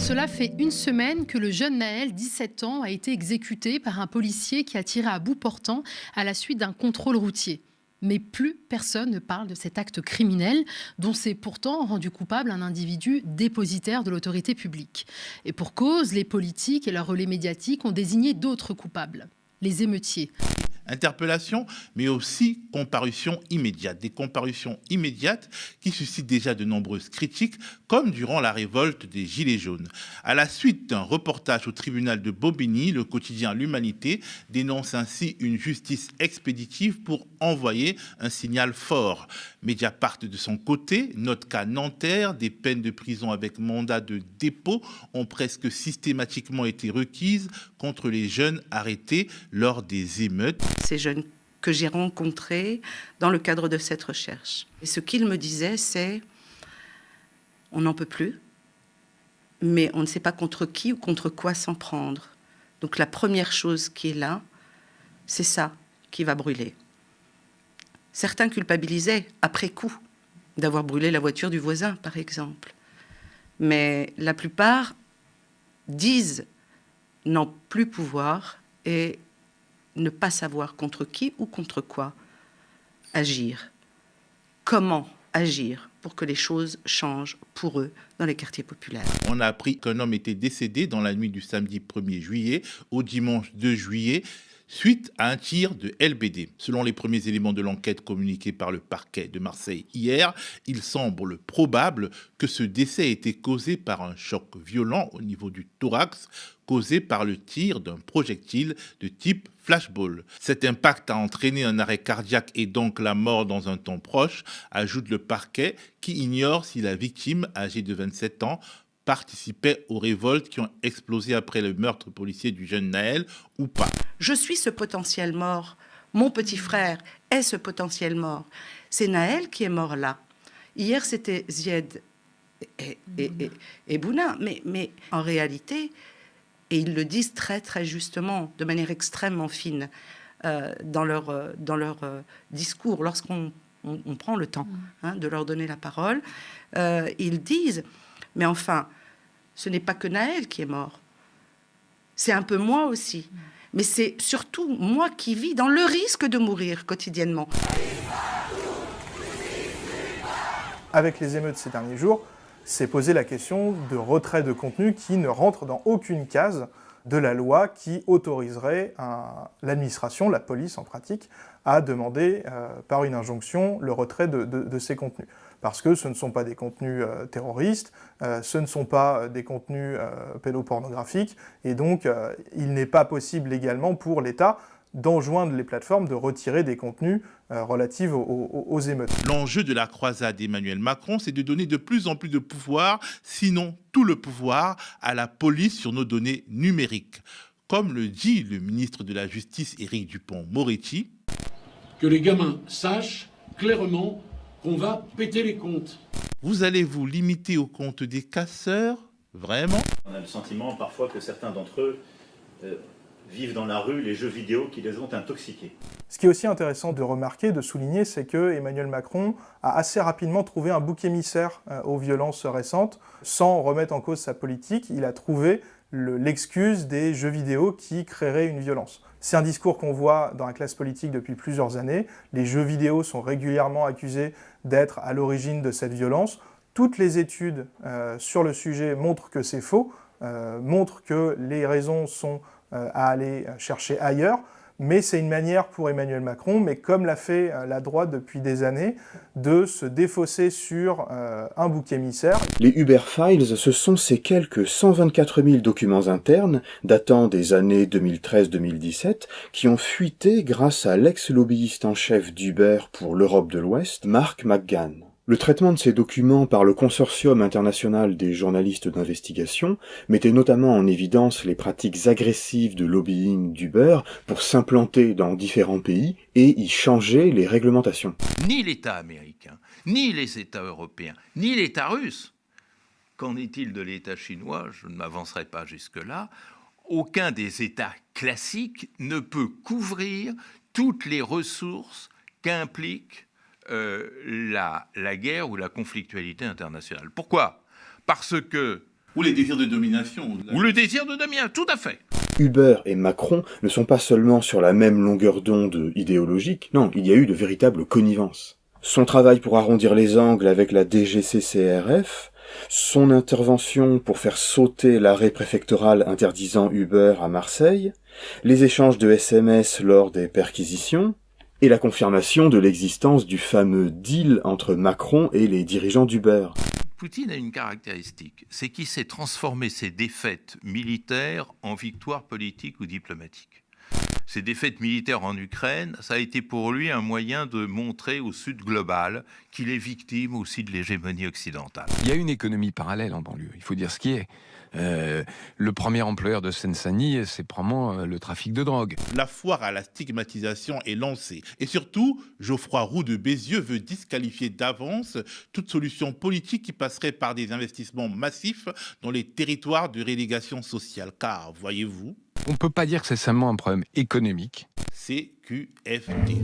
Cela fait une semaine que le jeune Naël, 17 ans, a été exécuté par un policier qui a tiré à bout portant à la suite d'un contrôle routier. Mais plus personne ne parle de cet acte criminel dont s'est pourtant rendu coupable un individu dépositaire de l'autorité publique. Et pour cause, les politiques et leurs relais médiatiques ont désigné d'autres coupables, les émeutiers. Interpellation, mais aussi comparution immédiate. Des comparutions immédiates qui suscitent déjà de nombreuses critiques, comme durant la révolte des Gilets jaunes. À la suite d'un reportage au tribunal de Bobigny, le quotidien L'Humanité dénonce ainsi une justice expéditive pour envoyer un signal fort. Mediapart, de son côté, note qu'à Nanterre, des peines de prison avec mandat de dépôt ont presque systématiquement été requises contre les jeunes arrêtés lors des émeutes. Ces jeunes que j'ai rencontrés dans le cadre de cette recherche. Et ce qu'ils me disaient, c'est on n'en peut plus, mais on ne sait pas contre qui ou contre quoi s'en prendre. Donc la première chose qui est là, c'est ça qui va brûler. Certains culpabilisaient après coup d'avoir brûlé la voiture du voisin, par exemple. Mais la plupart disent n'en plus pouvoir et ne pas savoir contre qui ou contre quoi agir. Comment agir pour que les choses changent pour eux dans les quartiers populaires. On a appris qu'un homme était décédé dans la nuit du samedi 1er juillet au dimanche 2 juillet suite à un tir de LBD. Selon les premiers éléments de l'enquête communiqués par le parquet de Marseille hier, il semble probable que ce décès ait été causé par un choc violent au niveau du thorax, causé par le tir d'un projectile de type flashball. Cet impact a entraîné un arrêt cardiaque et donc la mort dans un temps proche, ajoute le parquet, qui ignore si la victime, âgée de 27 ans, participait aux révoltes qui ont explosé après le meurtre policier du jeune Naël ou pas. Je suis ce potentiel mort. Mon petit frère est ce potentiel mort. C'est Naël qui est mort là. Hier, c'était Zied et Bouna. Mais en réalité, et ils le disent très très justement, de manière extrêmement fine, dans leur discours, lorsqu'on prend le temps de leur donner la parole, ils disent, mais enfin, ce n'est pas que Naël qui est mort, c'est un peu moi aussi, mais c'est surtout moi qui vis dans le risque de mourir quotidiennement. Avec les émeutes ces derniers jours, s'est posé la question de retrait de contenu qui ne rentre dans aucune case de la loi qui autoriserait l'administration, la police en pratique, à demander par une injonction le retrait de ces contenus. Parce que ce ne sont pas des contenus terroristes, ce ne sont pas des contenus pédopornographiques, et donc il n'est pas possible légalement pour l'État d'enjoindre les plateformes de retirer des contenus relatifs aux émeutes. L'enjeu de la croisade d'Emmanuel Macron, c'est de donner de plus en plus de pouvoir, sinon tout le pouvoir, à la police sur nos données numériques. Comme le dit le ministre de la Justice, Éric Dupond-Moretti. Que les gamins sachent clairement qu'on va péter les comptes. Vous allez vous limiter au compte des casseurs? Vraiment? On a le sentiment parfois que certains d'entre eux vivent dans la rue les jeux vidéo qui les ont intoxiqués. Ce qui est aussi intéressant de remarquer, de souligner, c'est que Emmanuel Macron a assez rapidement trouvé un bouc émissaire aux violences récentes. Sans remettre en cause sa politique, il a trouvé l'excuse des jeux vidéo qui créeraient une violence. C'est un discours qu'on voit dans la classe politique depuis plusieurs années. Les jeux vidéo sont régulièrement accusés d'être à l'origine de cette violence. Toutes les études sur le sujet montrent que c'est faux, montrent que les raisons sont à aller chercher ailleurs, mais c'est une manière pour Emmanuel Macron, mais comme l'a fait la droite depuis des années, de se défausser sur un bouc émissaire. Les Uber Files, ce sont ces quelques 124 000 documents internes datant des années 2013-2017 qui ont fuité grâce à l'ex-lobbyiste en chef d'Uber pour l'Europe de l'Ouest, Mark McGann. Le traitement de ces documents par le Consortium international des journalistes d'investigation mettait notamment en évidence les pratiques agressives de lobbying d'Uber pour s'implanter dans différents pays et y changer les réglementations. Ni l'État américain, ni les États européens, ni l'État russe, qu'en est-il de l'État chinois? Je ne m'avancerai pas jusque-là. Aucun des États classiques ne peut couvrir toutes les ressources qu'implique la guerre ou la conflictualité internationale. Pourquoi ? Parce que... Ou les désirs de domination. Ou le désir de domination, tout à fait. Hubert et Macron ne sont pas seulement sur la même longueur d'onde idéologique, non, il y a eu de véritables connivences. Son travail pour arrondir les angles avec la DGCCRF, son intervention pour faire sauter l'arrêt préfectoral interdisant Uber à Marseille, les échanges de SMS lors des perquisitions, et la confirmation de l'existence du fameux deal entre Macron et les dirigeants d'Uber. Poutine a une caractéristique, c'est qu'il sait transformer ses défaites militaires en victoires politiques ou diplomatiques. Ces défaites militaires en Ukraine, ça a été pour lui un moyen de montrer au Sud global qu'il est victime aussi de l'hégémonie occidentale. Il y a une économie parallèle en banlieue, il faut dire ce qui est. Le premier employeur de Seine-Saint-Denis, c'est probablement le trafic de drogue. La foire à la stigmatisation est lancée. Et surtout, Geoffroy Roux de Bézieux veut disqualifier d'avance toute solution politique qui passerait par des investissements massifs dans les territoires de relégation sociale. Car, voyez-vous, On ne peut pas dire que c'est seulement un problème économique. CQFD.